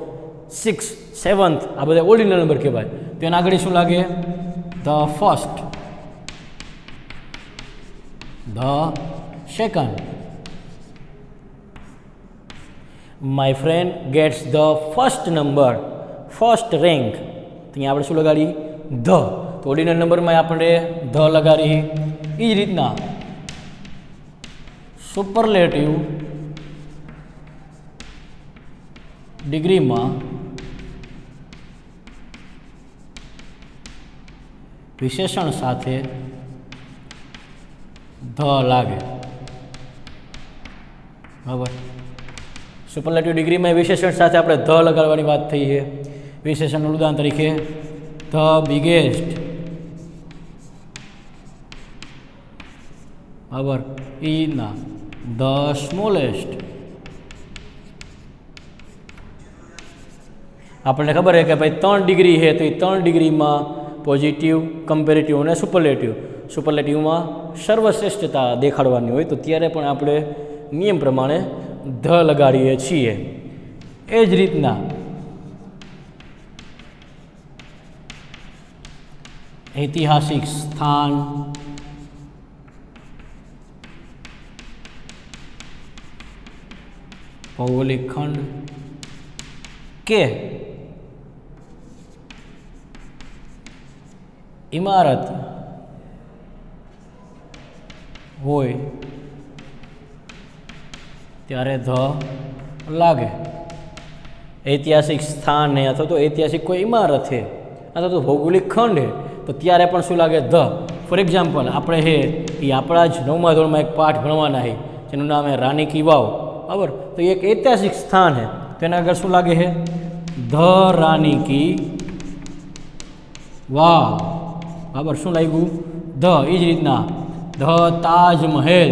A: 6th, 7th, આ બધા ઓર્ડિનલ નંબર કહેવાય. તો એના આગળ શું લાગે? The first, the second. My friend gets the first number, first rank. તો અહીંયા આપણે શું લગાડી? ધ. તો ઓર્ડિનલ નંબરમાં આપણે ધ લગાડી. એ જ રીતના સુપરલેટિવ ડિગ્રીમાં વિશેષણ સાથે ધ લાગે. બરાબર. સુપરલેટિવ ડિગ્રીમાં વિશેષણ સાથે આપણે ધ લગાડવાની વાત થઈ છે. વિશેષણનું ઉદાહરણ તરીકે ધ બિગેસ્ટ. બરાબર. ઈના ધ સ્મોલેસ્ટ. આપણને ખબર છે કે ભાઈ 3 ડિગ્રી છે, તો એ 3 ડિગ્રીમાં પોઝિટિવ, કમ્પેરેટિવ અને સુપરલેટિવ. સુપરલેટિવમાં સર્વશ્રેષ્ઠતા દેખાડવાની હોય તો ત્યારે પણ આપણે નિયમ પ્રમાણે ધ લગાડીએ છીએ. એ જ રીતના ऐतिहासिक स्थान, भौगोलिक खंड के इमारत होय त्यारे ध लागे। ऐतिहासिक स्थान है अथवा तो ऐतिहासिक कोई इमारत है अथवा तो भौगोलिक खंड है तो त्यारे पण शुं लागे ध। फॉर एक्जाम्पल आपणे है ये आपणा ज 9मा धोरणमां एक पाठ भणवाना है जेनुं नाम है रानी की वाव, बराबर। तो एक ऐतिहासिक स्थान है तो एना आगळ शुं लागे है ध रानी की वाव, बराबर। शुं लाग्युं ध। ए ज रीतना ध ताजमहल,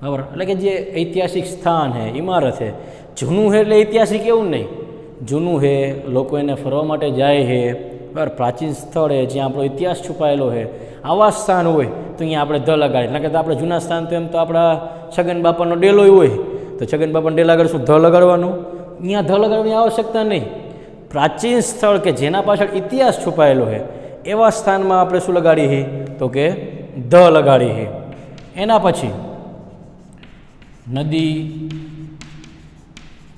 A: बराबर। એટલે કે જે ऐतिहासिक स्थान है इमारत है जूनू है એટલે ऐतिहासिक એવું नहीं, जूनू है लोग એને ફરવા માટે જાય है, बराबर। प्राचीन स्थल है જ્યાં આપણો ઇતિહાસ છુપાયેલો है આવા સ્થાન હોય તો અહીંયા આપણે ધ લગાડીએ। એટલે કે આપણે જૂના સ્થાન તો એમ તો આપણા છગન બાપાનો ડેલો હોય તો છગન બાપાનો ડેલા આગળ શું ધ લગાડવાનું? અહીંયા ધ લગાડવાની આવશ્યકતા નહીં। प्राचीन स्थल के जेना पाछळ इतिहास छुपायेलो है एवा स्थान में आपणे शुं लगाड़ीए तो के ध लगाड़ीए। एना पछी नदी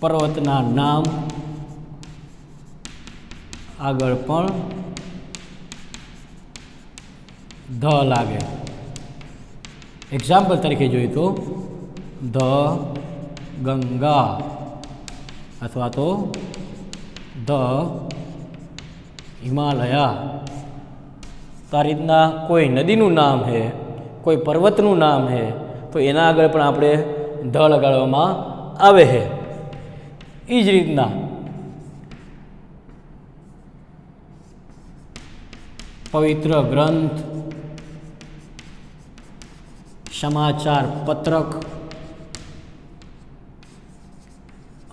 A: पर्वतना नाम आगळ पण ध लागे। एक्जाम्पल तरीके जोईए तो ध गंगा अथवा तो द हिमालया। तो आ रीतना कोई नदीनु नाम है कोई पर्वतनु नाम है तो एना आगळ पण आपणे ध लगाडवामां आवे है। ए ज रीतना पवित्र ग्रंथ, समाचार पत्रक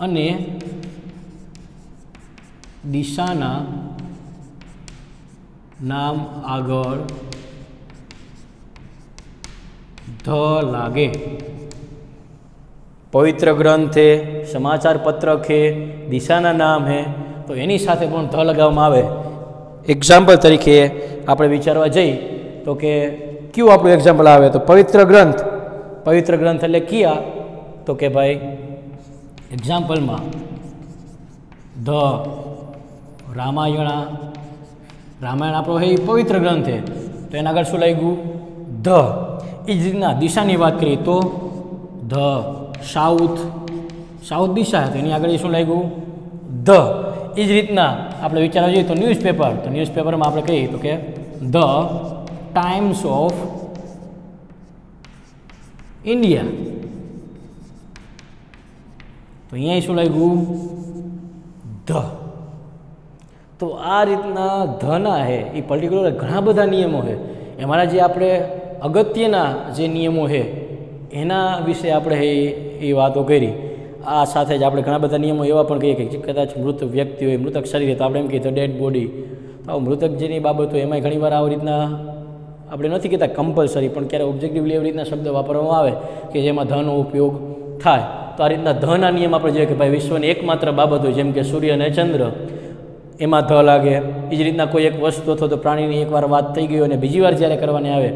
A: अने दिशाना नाम आगळ ध लागे। पवित्र ग्रंथ है, समाचार पत्रक है, दिशाना नाम है तो एनी साथे पण ध लगाववामां आवे। एक्जाम्पल तरीके आपणे विचारवा जई तो के क्यों आपणुं एक्जाम्पल आवे तो पवित्र ग्रंथ। पवित्र ग्रंथ एटले किया तो के भाई एक्जाम्पल में ध रामायण। रामायण आपणो है पवित्र ग्रंथ है तो एना आगळ शुं लाग्युं ध। ए ज रीतना दिशानी वात करीए तो ध साउथ, साउथ दिशा है तो एनी आगळ शुं लाग्युं ध। ए ज रीतना आपणे विचारवा जोईए तो न्यूज़पेपर, तो न्यूज़पेपर में आपणे कहीए तो के ध टाइम्स ऑफ इंडिया तो अहींया शुं लाग्युं ध। तो आ रीतना धना है ये पर्टिक्युलर घणा बधा नियमों है एमां जे आपणे अगत्यना जे नियमों है एना विषे आपणे ए वातो करी। आ साथे ज आपणे घणा बधा नियमों एवा पण कहीए कि कदाच मृत व्यक्ति होय मृतक शरीर तो आपणे एम कहीए तो डेड बॉडी तो आ मृतक जेनी बाबत होय एमांय घणीवार આવી રીતના આપણે નથી કહેતા કમ્પલસરી પણ ક્યારે ઓબ્જેક્ટિવલી એવી રીતના શબ્દ વાપરવામાં આવે કે જેમાં ધનો ઉપયોગ થાય। તો આ રીતના ધના નિયમ આપણે જોઈએ કે ભાઈ વિશ્વની એકમાત્ર બાબત હોય જેમ કે સૂર્ય અને ચંદ્ર એમાં ધ લાગે। એ જ રીતના કોઈ એક વસ્તુ અથવા તો પ્રાણીની એકવાર વાત થઈ ગઈ અને બીજી વાર જ્યારે કરવાની આવે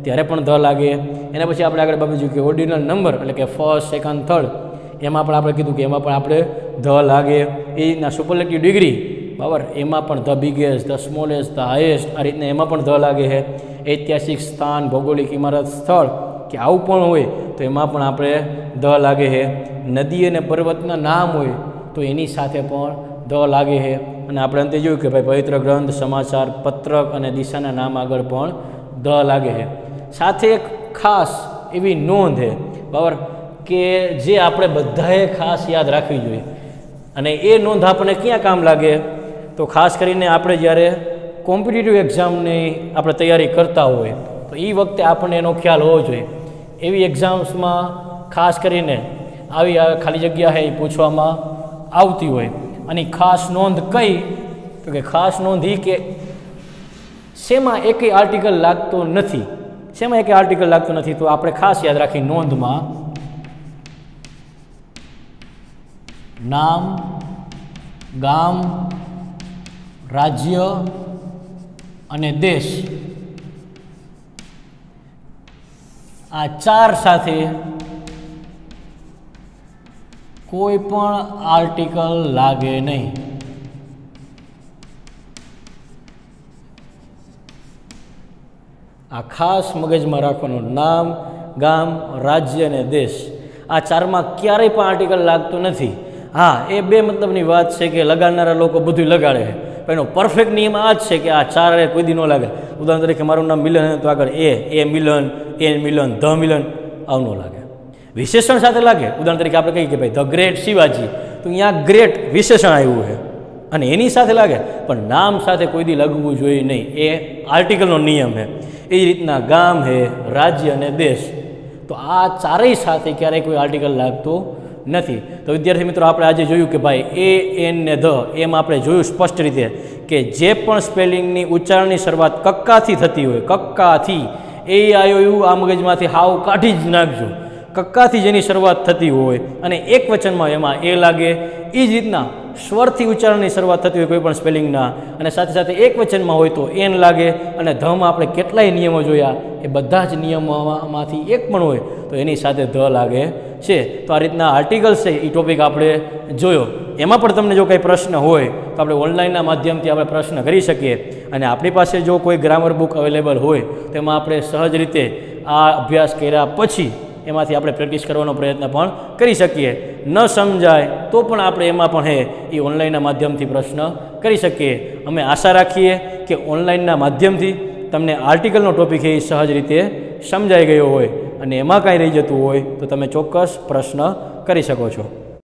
A: ત્યારે પણ ધ લાગે। એના પછી આપણે આગળ બાબત જોઈએ કે ઓર્ડિનલ નંબર એટલે કે ફર્સ્ટ સેકન્ડ થર્ડ એમાં પણ આપણે કીધું કે એમાં પણ આપણે ધ લાગે। એ રીતના સુપરલેટિવ ડિગ્રી બરાબર એમાં પણ the biggest, the smallest, the highest આ રીતના એમાં પણ ધ લાગે છે। ऐतिहासिक स्थान, भौगोलिक इमारत, स्थल कि आवुं पण होय तो एमां पण आपणे ध लागे है। नदी अने पर्वतना नाम होय तो एनी साथे पण ध लागे है। अने आपणे अंते जोयुं के भाई पवित्र ग्रंथ, समाचार पत्रक अने दिशाना नाम आगळ पण ध लागे है। साथे एक खास एवी नोंध है बराबर के जे आपणे बधाए खास याद राखवी जोईए अने ए नोंध आपणे क्यां काम लागे तो खास करीने आपणे ज्यारे कॉम्पिटिटिव एक्जाम ने आपणे तैयारी करता होय तो ई वखते आपणे एनो ख्याल होवो जोईए। एवी एक्जाम्स में खास करीने आवी खाली जग्या है पूछवामां आवती होय अने खास नोंध कई तो के खास नोंध ई के शेमां एकेय आर्टिकल लागतो नथी, शेमां एकेय आर्टिकल लागतो नथी तो आपणे खास याद राखी नोंध में नाम, गाम, રાજ્ય અને દેશ આ ચાર સાથે કોઈ પણ આર્ટિકલ લાગે નહીં. આ ખાસ મગજમાં રાખવાનું. નામ, ગામ, રાજ્ય અને દેશ આ ચારમાં ક્યારેય પણ આર્ટિકલ લાગતું નથી. હા, એ બે મતલબની વાત છે કે લગાડનારા લોકો બધું લગાડે છે, પણ એનો પરફેક્ટ નિયમ આ જ છે કે આ ચારે કોઈ દી ન લાગે. ઉદાહરણ તરીકે મારું નામ મિલન તો આગળ એ મિલન, ધ મિલન આવું ન લાગે. વિશેષણ સાથે લાગે. ઉદાહરણ તરીકે આપણે કહીએ કે ભાઈ ધ ગ્રેટ શિવાજી, તો અહીંયા ગ્રેટ વિશેષણ આવ્યું છે અને એની સાથે લાગે, પણ નામ સાથે કોઈ દી લગવું જોઈએ નહીં. એ આર્ટિકલનો નિયમ છે. એ જ રીતના ગામ છે, રાજ્ય અને દેશ, તો આ ચારેય સાથે ક્યારેય કોઈ આર્ટિકલ લાગતું નથી. તો વિદ્યાર્થી મિત્રો, આપણે આજે જોયું કે ભાઈ એ, એન ને ધ, એમ આપણે જોયું સ્પષ્ટ રીતે કે જે પણ સ્પેલિંગની ઉચ્ચારણની શરૂઆત કક્કાથી થતી હોય, કક્કાથી, એ આયો આ મગજમાંથી હાવ કાઢી જ નાખજો. કક્કાથી જેની શરૂઆત થતી હોય અને એક વચનમાં એમાં એ લાગે. એ જ રીતના સ્વરથી ઉચ્ચારણની શરૂઆત થતી હોય કોઈ પણ સ્પેલિંગના અને સાથે સાથે એક વચનમાં હોય તો એન લાગે. અને ધમાં આપણે કેટલાય નિયમો જોયા, એ બધા જ નિયમોમાંથી એક પણ હોય તો એની સાથે ધ લાગે છે. તો આ રીતના આર્ટિકલ્સ છે એ ટોપિક આપણે જોયો. એમાં પણ તમને જો કંઈ પ્રશ્ન હોય તો આપણે ઓનલાઈનના માધ્યમથી આપણે પ્રશ્ન કરી શકીએ. અને આપણી પાસે જો કોઈ ગ્રામર બુક અવેલેબલ હોય તો એમાં આપણે સહજ રીતે આ અભ્યાસ કર્યા પછી એમાંથી આપણે પ્રેક્ટિસ કરવાનો પ્રયત્ન પણ કરી શકીએ. ન સમજાય તો પણ આપણે એમાં પણ એ ઓનલાઈનના માધ્યમથી પ્રશ્ન કરી શકીએ. અમે આશા રાખીએ કે ઓનલાઈનના માધ્યમથી તમને આર્ટિકલનો ટોપિક એ સહજ રીતે સમજાઈ ગયો હોય અને એમાં કાંઈ રહી જતું હોય તો તમે ચોક્કસ પ્રશ્ન કરી શકો છો.